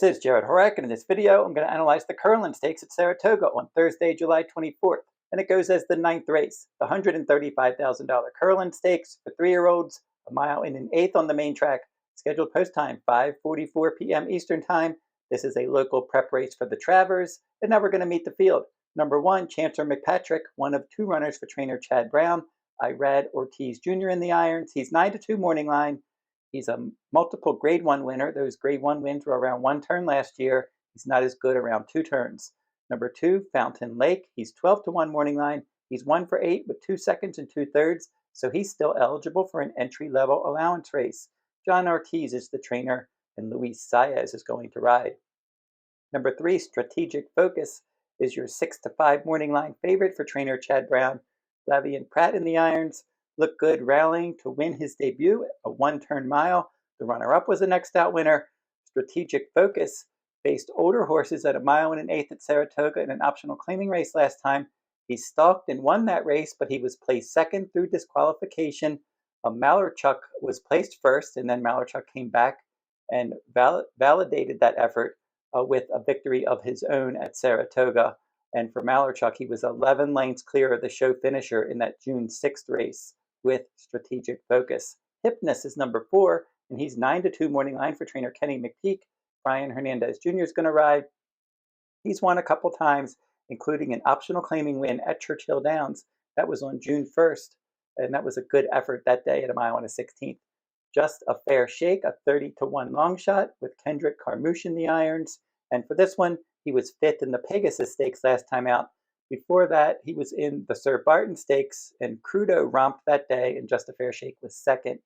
This is Jarrod Horak, and in this video, I'm going to analyze the Curlin Stakes at Saratoga on Thursday, July 24th. And it goes as the 9th race, the $135,000 Curlin Stakes for 3-year-olds, a mile and an eighth on the main track. Scheduled post time, 5:44 p.m. Eastern Time. This is a local prep race for the Travers, and now we're going to meet the field. Number 1, Chancer McPatrick, one of 2 runners for trainer Chad Brown. Jarrod Ortiz Jr. in the irons. He's 9-2 morning line. He's a multiple Grade 1 winner. Those Grade 1 wins were around 1 turn last year. He's not as good around 2 turns. Number 2, Fountain Lake. He's 12-1 morning line. He's 1 for 8 with 2 seconds and 2/3, so he's still eligible for an entry-level allowance race. John Ortiz is the trainer, and Luis Saez is going to ride. Number 3, Strategic Focus is your 6-5 morning line favorite for trainer Chad Brown. Lavian Pratt in the irons. Looked good rallying to win his debut, a 1-turn mile. The runner-up was the next out winner. Strategic Focus faced older horses at a mile and an eighth at Saratoga in an optional claiming race last time. He stalked and won that race, but he was placed second through disqualification. Malarchuk was placed first, and then Malarchuk came back and validated that effort with a victory of his own at Saratoga. And for Malarchuk, he was 11 lengths clear of the show finisher in that June 6th race with Strategic Focus. Hypnus is number 4, and he's 9-2 morning line for trainer Kenny McPeak. Brian Hernandez Jr. is going to ride. He's won a couple times, including an optional claiming win at Churchill Downs. That was on June 1st, and that was a good effort that day at a mile and a 16th. Just a Fair Shake, a 30-1 long shot with Kendrick Carmouche in the irons. And for this one, he was 5th in the Pegasus Stakes last time out. Before that, he was in the Sir Barton Stakes, and Crudo romped that day, and Just a Fair Shake was 2nd.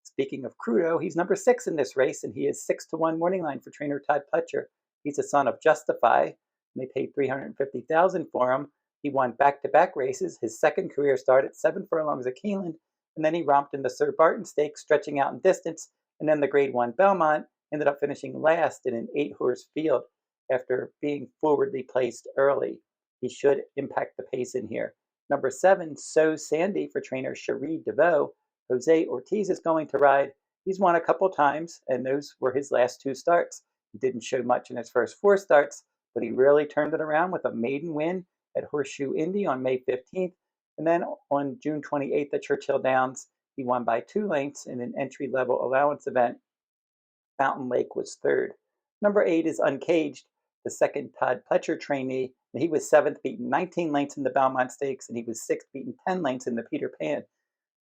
Speaking of Crudo, he's number 6 in this race, and he is 6-1 morning line for trainer Todd Pletcher. He's a son of Justify, and they paid $350,000 for him. He won back-to-back races, his second career start at 7 furlongs at Keeneland, and then he romped in the Sir Barton Stakes, stretching out in distance, and then the Grade 1 Belmont ended up finishing last in an 8-horse field after being forwardly placed early. He should impact the pace in here. Number 7, So Sandy for trainer Cherie DeVoe. Jose Ortiz is going to ride. He's won a couple times, and those were his last 2 starts. He didn't show much in his first 4 starts, but he really turned it around with a maiden win at Horseshoe Indy on May 15th. And then on June 28th at Churchill Downs, he won by 2 lengths in an entry-level allowance event. Fountain Lake was 3rd. Number 8 is Uncaged, the second Todd Pletcher trainee. He was 7th, beaten 19 lengths in the Belmont Stakes, and he was 6th, beaten 10 lengths in the Peter Pan.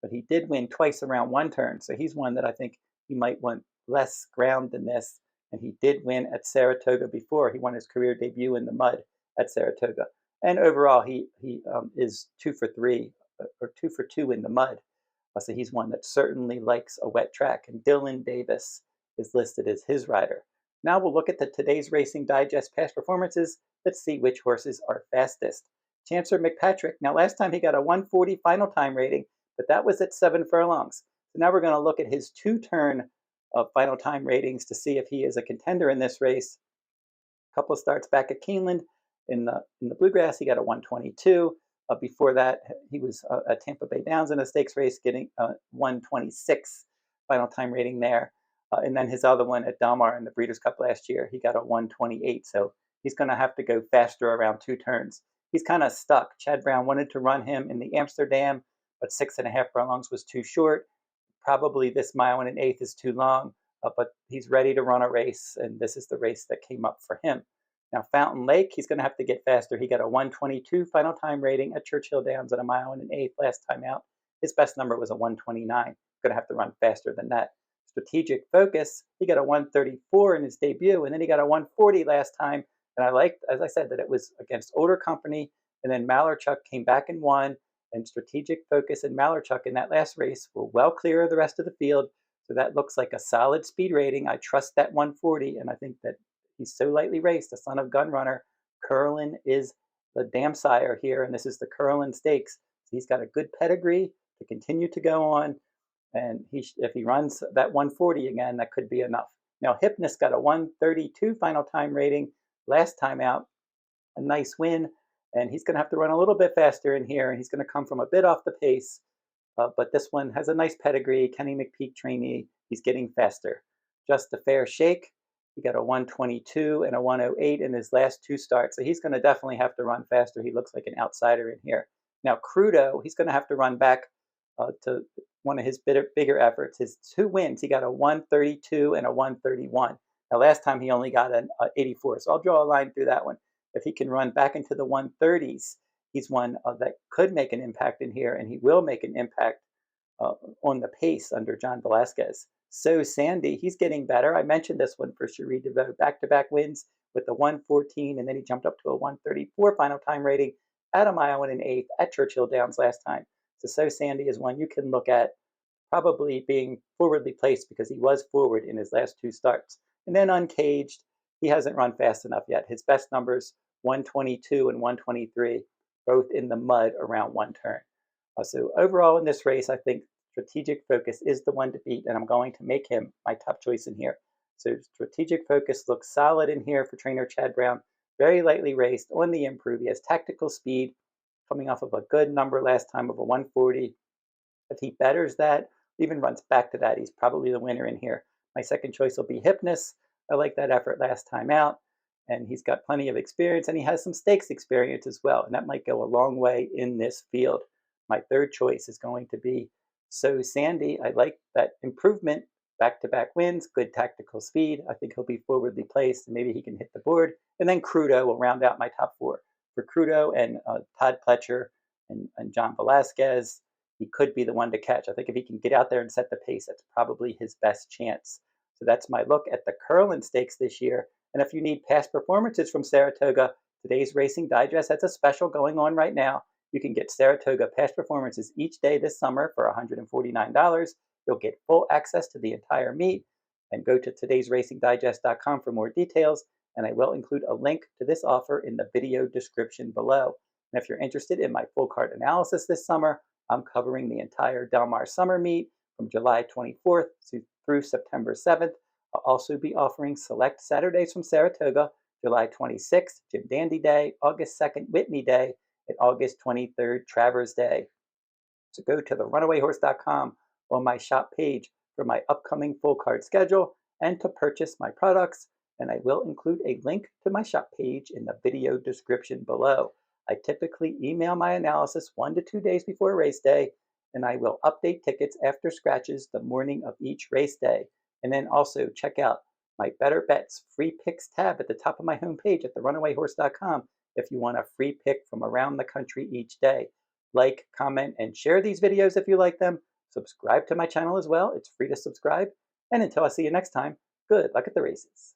But he did win twice around 1 turn, so he's one that I think he might want less ground than this. And he did win at Saratoga before. He won his career debut in the mud at Saratoga. And overall, he is 2 for 3, or 2 for 2 in the mud. So he's one that certainly likes a wet track. And Dylan Davis is listed as his rider. Now we'll look at the Today's Racing Digest past performances. Let's see which horses are fastest. Chancer McPatrick. Now last time he got a 140 final time rating, but that was at 7 furlongs. So now we're going to look at his 2-turn final time ratings to see if he is a contender in this race. A couple of starts back at Keeneland in the Bluegrass, he got a 122. Before that, he was at Tampa Bay Downs in a stakes race, getting a 126 final time rating there. And then his other one at Del Mar in the Breeders' Cup last year, he got a 128. So he's going to have to go faster around 2 turns. He's kind of stuck. Chad Brown wanted to run him in the Amsterdam, but 6.5 furlongs was too short. Probably this mile and an eighth is too long, but he's ready to run a race, and this is the race that came up for him. Now, Fountain Lake, he's going to have to get faster. He got a 122 final time rating at Churchill Downs at a mile and an eighth last time out. His best number was a 129. Going to have to run faster than that. Strategic Focus, he got a 134 in his debut, and then he got a 140 last time. And I liked, as I said, that it was against older company, and then Malarchuk came back and won, and Strategic Focus and Malarchuk in that last race were well clear of the rest of the field. So that looks like a solid speed rating. I trust that 140, and I think that he's so lightly raced, a son of Gunrunner. Curlin is the dam sire here, and this is the Curlin Stakes. So he's got a good pedigree to continue to go on, and if he runs that 140 again, that could be enough. Now, Hypnus got a 132 final time rating last time out, a nice win, and he's going to have to run a little bit faster in here, and he's going to come from a bit off the pace, but this one has a nice pedigree, Kenny McPeak trainee. He's getting faster. Just a Fair Shake. He got a 122 and a 108 in his last 2 starts, so he's going to definitely have to run faster. He looks like an outsider in here. Now, Crudo, he's going to have to run back to one of his bigger efforts. His 2 wins, he got a 132 and a 131. Now, last time he only got an 84, so I'll draw a line through that one. If he can run back into the 130s, he's one that could make an impact in here, and he will make an impact on the pace under John Velasquez. So Sandy, he's getting better. I mentioned this one for Cherie DeVoe. Back-to-back wins with the 114, and then he jumped up to a 134 final time rating at a mile and an eighth at Churchill Downs last time. So Sandy is one you can look at probably being forwardly placed because he was forward in his last 2 starts. And then Uncaged, he hasn't run fast enough yet. His best numbers, 122 and 123, both in the mud around one turn. So overall in this race, I think Strategic Focus is the one to beat, and I'm going to make him my top choice in here. So Strategic Focus looks solid in here for trainer Chad Brown. Very lightly raced, on the improve. He has tactical speed, coming off of a good number last time of a 140. If he betters that, even runs back to that, he's probably the winner in here. My second choice will be Hypnus. I like that effort last time out, and he's got plenty of experience, and he has some stakes experience as well, and that might go a long way in this field. My third choice is going to be So Sandy. I like that improvement, back-to-back wins, good tactical speed. I think he'll be forwardly placed, and maybe he can hit the board. And then Crudo will round out my top 4. For Crudo and Todd Pletcher and John Velasquez, he could be the one to catch. I think if he can get out there and set the pace, that's probably his best chance. So that's my look at the Curlin Stakes this year. And if you need past performances from Saratoga, today's Racing Digest has a special going on right now. You can get Saratoga past performances each day this summer for $149. You'll get full access to the entire meet. And go to todaysracingdigest.com for more details. And I will include a link to this offer in the video description below. And if you're interested in my full card analysis this summer, I'm covering the entire Del Mar Summer Meet from July 24th through September 7th. I'll also be offering select Saturdays from Saratoga, July 26th, Jim Dandy Day, August 2nd, Whitney Day, and August 23rd, Travers Day. So go to therunawayhorse.com on my shop page for my upcoming full card schedule and to purchase my products, and I will include a link to my shop page in the video description below. I typically email my analysis 1 to 2 days before race day, and I will update tickets after scratches the morning of each race day. And then also check out my Better Bets free picks tab at the top of my homepage at therunawayhorse.com if you want a free pick from around the country each day. Like, comment, and share these videos if you like them. Subscribe to my channel as well. It's free to subscribe. And until I see you next time, good luck at the races.